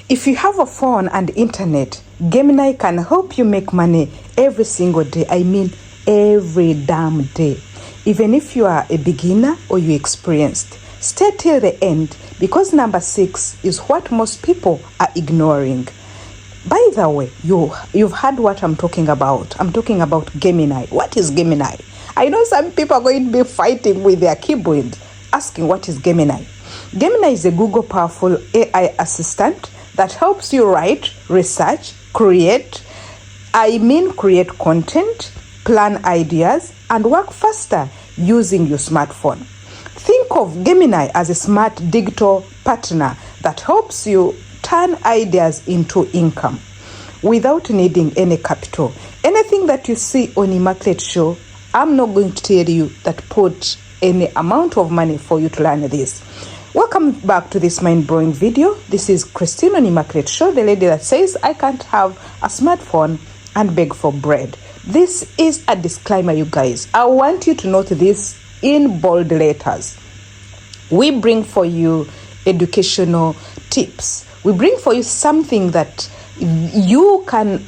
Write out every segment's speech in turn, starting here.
If you have a phone and internet, Gemini can help you make money every single day. I mean, every damn day. Even if you are a beginner or you experienced, stay till the end, because number 6 is what most people are ignoring. By the way, you've heard what I'm talking about. I'm talking about Gemini. What is Gemini? I know some people are going to be fighting with their keyboard, asking what is Gemini. Gemini is a Google powerful AI assistant that helps you write, research, create content, plan ideas, and work faster using your smartphone. Think of Gemini as a smart digital partner that helps you turn ideas into income without needing any capital. Anything that you see on a market show, I'm not going to tell you that put any amount of money for you to learn this. Welcome back to this mind-blowing video. This is Christine on Immaculate Show, the lady that says I can't have a smartphone and beg for bread. This is a disclaimer, you guys. I want you to note this in bold letters. We bring for you educational tips. We bring for you something that you can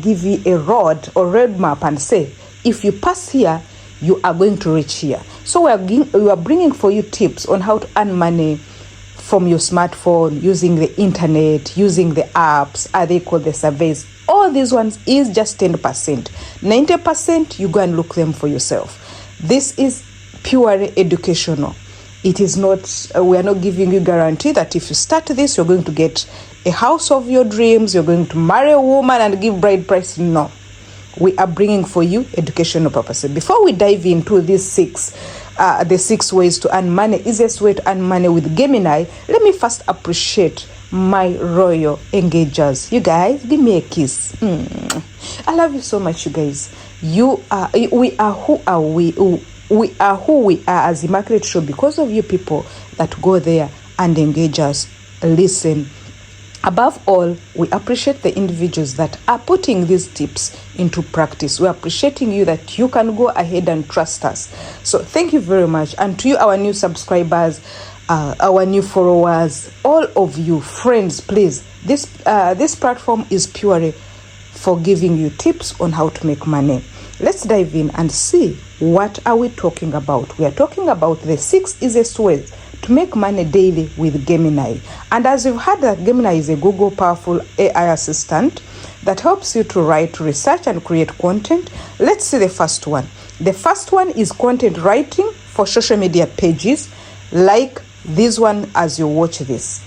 give you a roadmap and say, if you pass here, you are going to reach here. So we are bringing for you tips on how to earn money from your smartphone, using the internet, using the apps, they call the surveys. All these ones is just 10%. 90%, you go and look them for yourself. This is purely educational. It is not, we are not giving you guarantee that if you start this, you're going to get a house of your dreams, you're going to marry a woman and give bride price. No. We are bringing for you educational purposes. Before we dive into these the 6 ways to earn money, easiest way to earn money with Gemini, let me first appreciate my royal engagers. You guys, give me a kiss. I love you so much, you guys. We are who we are as Immaculate Show because of you people that go there and engage us, listen. Above all, we appreciate the individuals that are putting these tips into practice. We're appreciating you that you can go ahead and trust us. So thank you very much. And to you, our new subscribers, our new followers, all of you, friends, please, this platform is purely for giving you tips on how to make money. Let's dive in and see what are we talking about. We are talking about the 6 easiest ways to make money daily with Gemini. And as you've heard, that Gemini is a Google powerful AI assistant that helps you to write, research, and create content. Let's see the first one. The first one is content writing for social media pages, like this one as you watch this.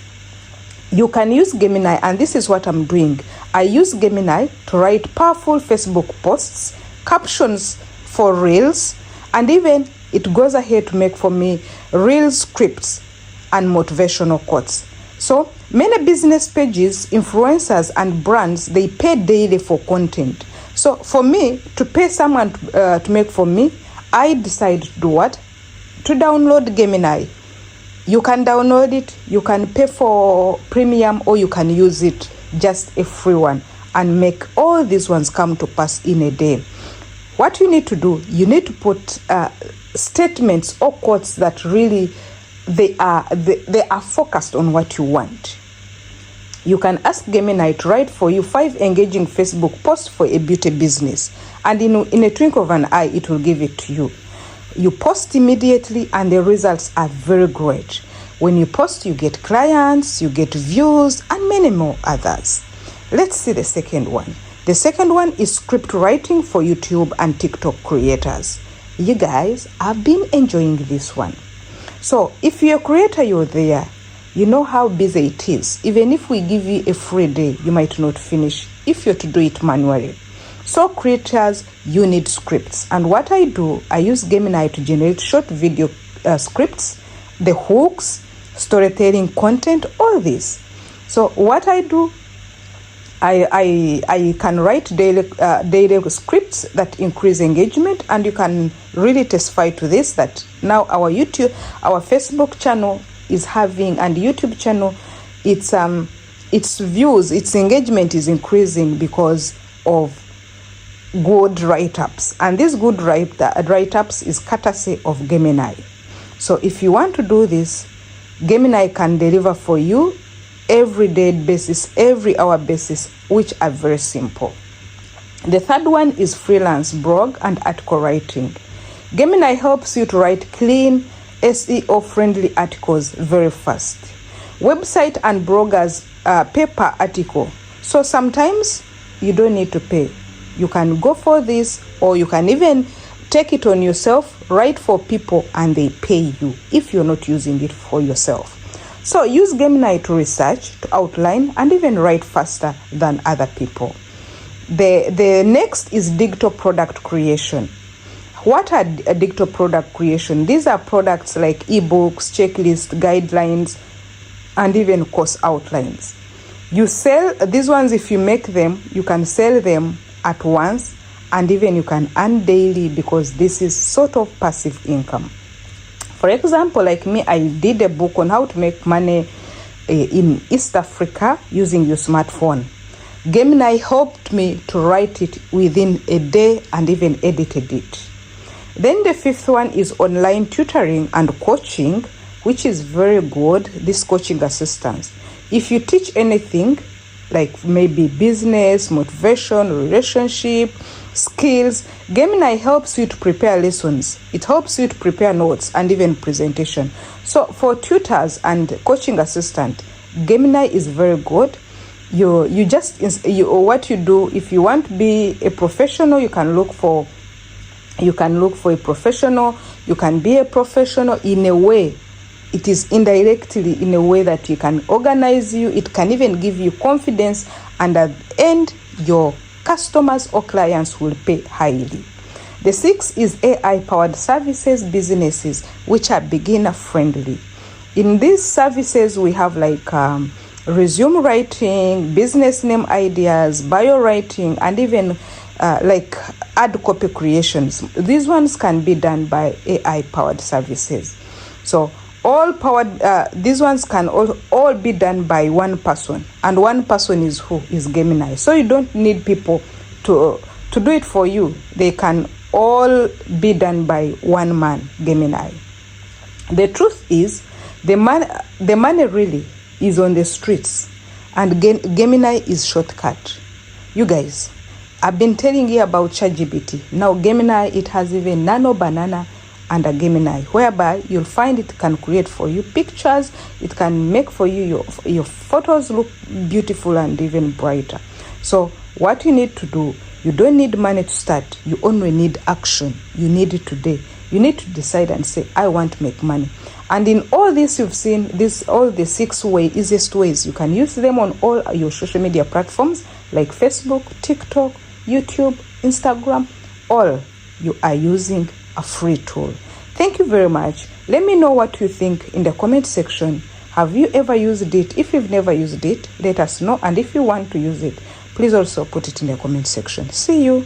You can use Gemini, and this is what I'm doing. I use Gemini to write powerful Facebook posts, captions for reels, and even it goes ahead to make for me reel scripts and motivational quotes. So many business pages, influencers, and brands, they pay daily for content. So for me to pay someone to make for me, I decide to do what? To download Gemini. You can download it, you can pay for premium, or you can use it just a free one and make all these ones come to pass in a day. What you need to do, you need to put statements or quotes that really they are focused on what you want. You can ask Gemini to write for you 5 engaging Facebook posts for a beauty business, and in a twinkle of an eye, it will give it to you. You post immediately, and the results are very great. When you post, you get clients, you get views, and many more others. Let's see the second one. The second one is script writing for YouTube and TikTok creators. You guys, I've been enjoying this one. So if you're a creator, you're there, you know how busy it is. Even if we give you a free day, you might not finish if you're to do it manually. So creators, you need scripts. And what I do, I use Gemini to generate short video scripts, the hooks, storytelling content, all this. So what I do, I can write daily scripts that increase engagement, and you can really testify to this, that now our Facebook channel is having, and YouTube channel, its views, its engagement is increasing because of good write-ups. And these good write-ups is courtesy of Gemini. So if you want to do this, Gemini can deliver for you everyday basis, every hour basis, which are very simple. The third one is freelance blog and article writing. Gemini helps you to write clean, SEO-friendly articles very fast. Website and bloggers pay per article. So sometimes you don't need to pay. You can go for this, or you can even take it on yourself, write for people, and they pay you if you're not using it for yourself. So use Gemini to research, to outline, and even write faster than other people. The next is digital product creation. What are digital product creation? These are products like ebooks, checklists, guidelines, and even course outlines. You sell these ones. If you make them, you can sell them at once, and even you can earn daily, because this is sort of passive income. For example, like me, I did a book on how to make money in East Africa using your smartphone. Gemini helped me to write it within a day and even edited it. Then the fifth one is online tutoring and coaching, which is very good, this coaching assistance. If you teach anything, like maybe business, motivation, relationship, skills, Gemini helps you to prepare lessons. It helps you to prepare notes and even presentation. So for tutors and coaching assistant, Gemini is very good. What you do, if you want to be a professional, you can look for a professional. You can be a professional in a way. It is indirectly in a way that you can organize you. It can even give you confidence, and at the end, your customers or clients will pay highly. The sixth is AI-powered services, businesses, which are beginner-friendly. In these services, we have like resume writing, business name ideas, bio writing, and even like ad copy creations. These ones can be done by AI-powered services. So these ones can all be done by one person, and one person is who? Is Gemini. So you don't need people to do it for you. They can all be done by one man, Gemini. The truth is, the money really is on the streets, and Gemini is shortcut. You guys, I've been telling you about ChatGPT. Now Gemini, it has even Nano Banana and a Gemini, whereby you'll find it can create for you pictures. It can make for you your photos look beautiful and even brighter. So what you need to do, you don't need money to start. You only need action. You need it today. You need to decide and say, I want to make money. And in all this, you've seen all the 6 easiest ways. You can use them on all your social media platforms like Facebook, TikTok, YouTube, Instagram. All you are using a free tool. Thank you very much. Let me know what you think in the comment section. Have you ever used it? If you've never used it, let us know. And if you want to use it, please also put it in the comment section. See you.